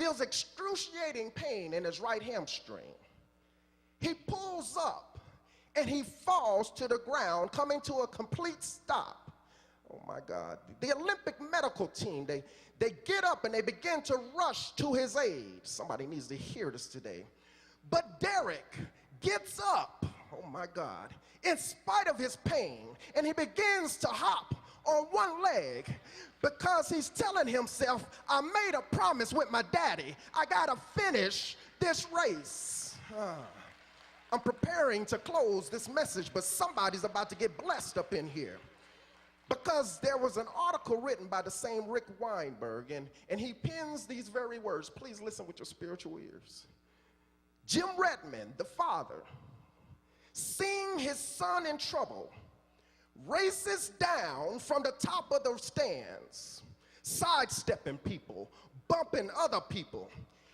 feels excruciating pain in his right hamstring. He pulls up and he falls to the ground, coming to a complete stop. Oh my God. The Olympic medical team, they get up and they begin to rush to his aid. Somebody needs to hear this today. But Derek gets up, oh my God, in spite of his pain, and he begins to hop on one leg because he's telling himself, I made a promise with my daddy. I gotta finish this race. I'm preparing to close this message, but somebody's about to get blessed up in here. Because there was an article written by the same Rick Weinberg, and he pens these very words. Please listen with your spiritual ears. Jim Redmond, the father, seeing his son in trouble, races down from the top of the stands, sidestepping people, bumping other people.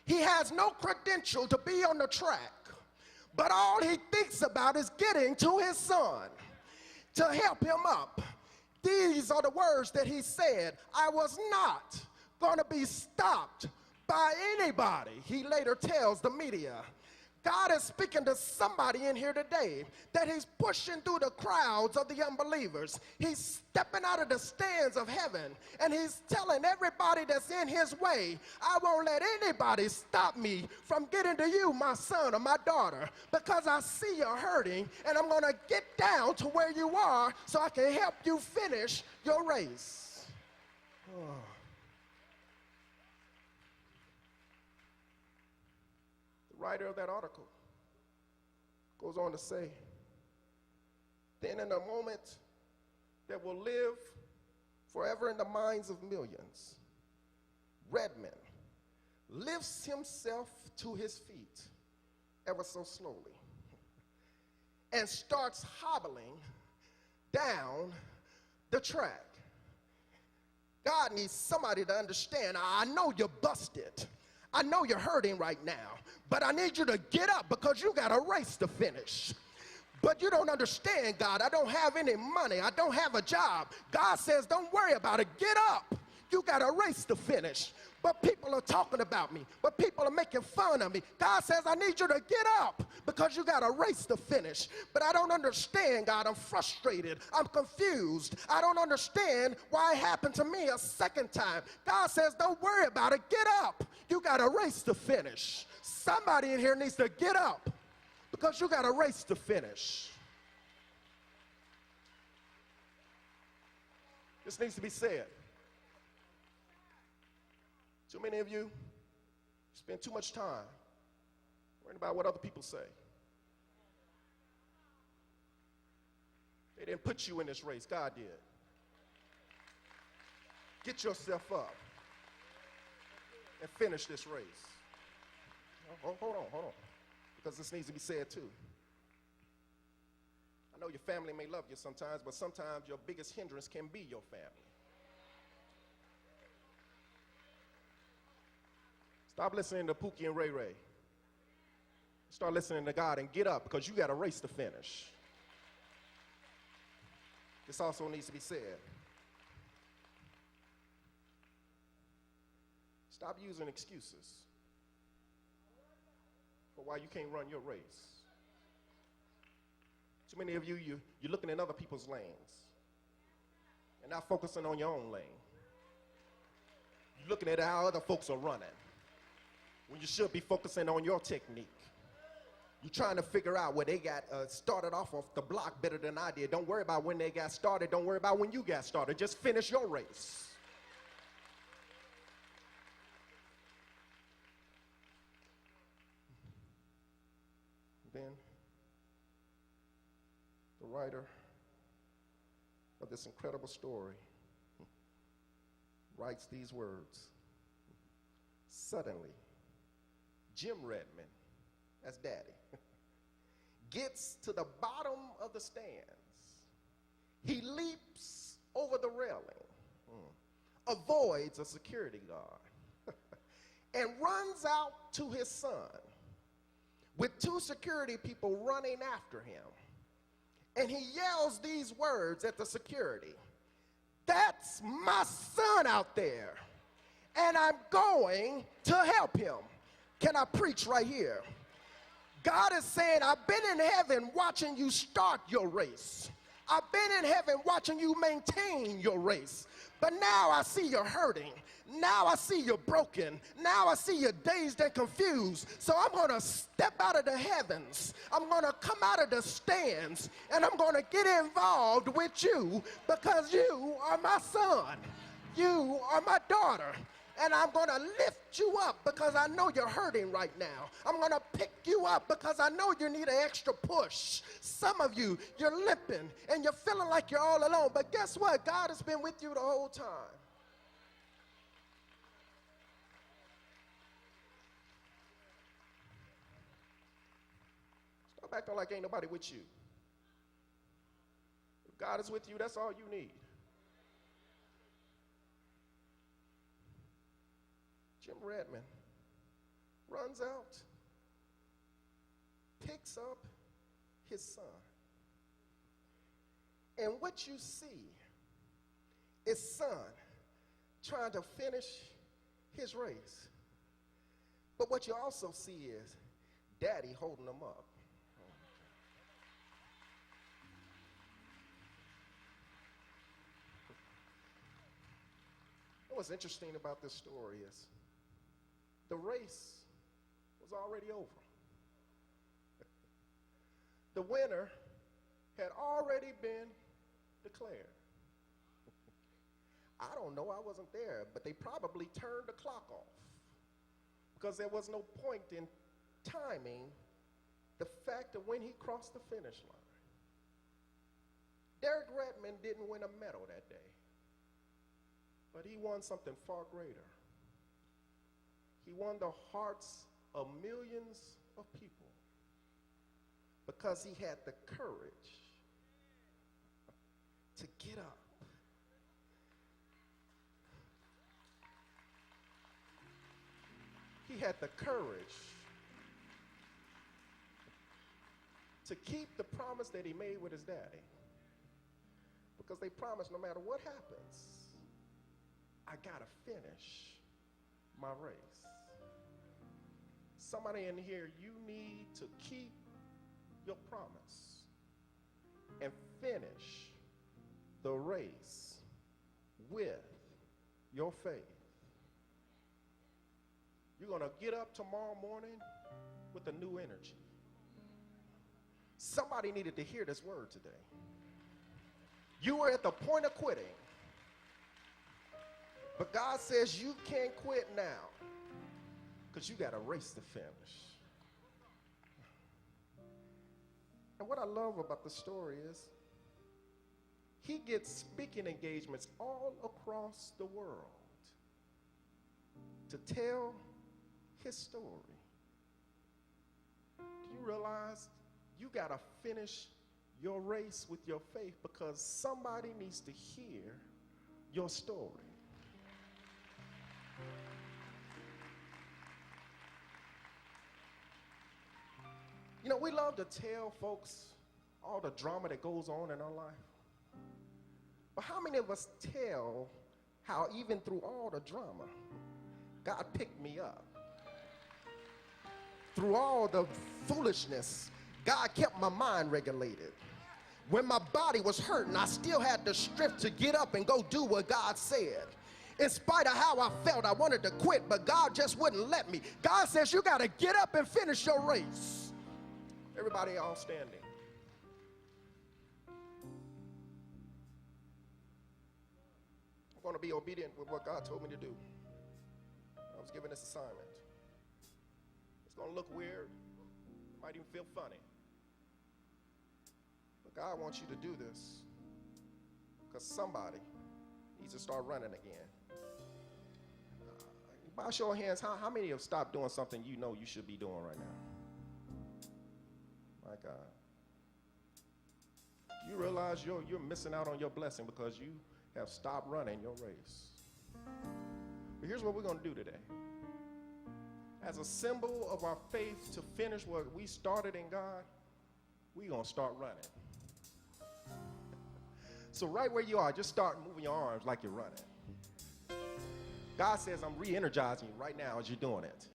He has no credential to be on the track, but all he thinks about is getting to his son to help him up. These are the words that he said, I was not going to be stopped by anybody. He later tells the media, God is speaking to somebody in here today that he's pushing through the crowds of the unbelievers. He's stepping out of the stands of heaven, and he's telling everybody that's in his way, I won't let anybody stop me from getting to you, my son or my daughter, because I see you're hurting, and I'm going to get down to where you are so I can help you finish your race. Oh. Writer of that article goes on to say, then in a moment that will live forever in the minds of millions, Redmond lifts himself to his feet ever so slowly and starts hobbling down the track. God needs somebody to understand, I know you're busted. I know you're hurting right now, but I need you to get up because you got a race to finish. But you don't understand, God. I don't have any money. I don't have a job. God says, don't worry about it. Get up. You got a race to finish. But people are talking about me. But people are making fun of me. God says, I need you to get up because you got a race to finish. But I don't understand, God. I'm frustrated. I'm confused. I don't understand why it happened to me a second time. God says, don't worry about it. Get up. You got a race to finish. Somebody in here needs to get up because you got a race to finish. This needs to be said. Too many of you spend too much time worrying about what other people say. They didn't put you in this race, God did. Get yourself up and finish this race. Hold on, because this needs to be said too. I know your family may love you sometimes, but sometimes your biggest hindrance can be your family. Stop listening to Pookie and Ray Ray. Start listening to God and get up because you got a race to finish. This also needs to be said. Stop using excuses for why you can't run your race. Too many of you, you're looking in other people's lanes and not focusing on your own lane. You're looking at how other folks are running when you should be focusing on your technique. You're trying to figure out where they got started off the block better than I did. Don't worry about when they got started. Don't worry about when you got started. Just finish your race. Then the writer of this incredible story writes these words. Suddenly, Jim Redmond, that's daddy, gets to the bottom of the stands. He leaps over the railing, avoids a security guard, and runs out to his son with two security people running after him. And he yells these words at the security, "That's my son out there." and I'm going to help him. Can I preach right here? God is saying, I've been in heaven watching you start your race. I've been in heaven watching you maintain your race. But now I see you're hurting. Now I see you're broken. Now I see you're dazed and confused. So I'm going to step out of the heavens. I'm going to come out of the stands, and I'm going to get involved with you because you are my son. You are my daughter. And I'm going to lift you up because I know you're hurting right now. I'm going to pick you up because I know you need an extra push. Some of you, you're limping and you're feeling like you're all alone. But guess what? God has been with you the whole time. Stop acting like ain't nobody with you. If God is with you, that's all you need. Jim Redman runs out, picks up his son. And what you see is son trying to finish his race. But what you also see is daddy holding him up. What's interesting about this story is the race was already over. The winner had already been declared. I don't know, I wasn't there, but they probably turned the clock off because there was no point in timing the fact of when he crossed the finish line. Derek Redmond didn't win a medal that day, but he won something far greater. He won the hearts of millions of people because he had the courage to get up. He had the courage to keep the promise that he made with his daddy, because they promised no matter what happens, I gotta finish my race. Somebody in here, you need to keep your promise and finish the race with your faith. You're gonna get up tomorrow morning with a new energy. Somebody needed to hear this word today. You were at the point of quitting, but God says you can't quit now because you got a race to finish. And what I love about the story is he gets speaking engagements all across the world to tell his story. Do you realize you got to finish your race with your faith because somebody needs to hear your story? You know, we love to tell folks all the drama that goes on in our life. But how many of us tell how even through all the drama, God picked me up? Through all the foolishness, God kept my mind regulated. When my body was hurting, I still had the strength to get up and go do what God said. In spite of how I felt, I wanted to quit, but God just wouldn't let me. God says you got to get up and finish your race. Everybody all standing. I'm going to be obedient with what God told me to do. I was given this assignment. It's going to look weird. It might even feel funny. But God wants you to do this because somebody needs to start running again. By show of hands, how many have stopped doing something you know you should be doing right now? My God. Do you realize you're missing out on your blessing because you have stopped running your race? But here's what we're going to do today. As a symbol of our faith to finish what we started in God, we're going to start running. So right where you are, just start moving your arms like you're running. God says I'm re-energizing you right now as you're doing it.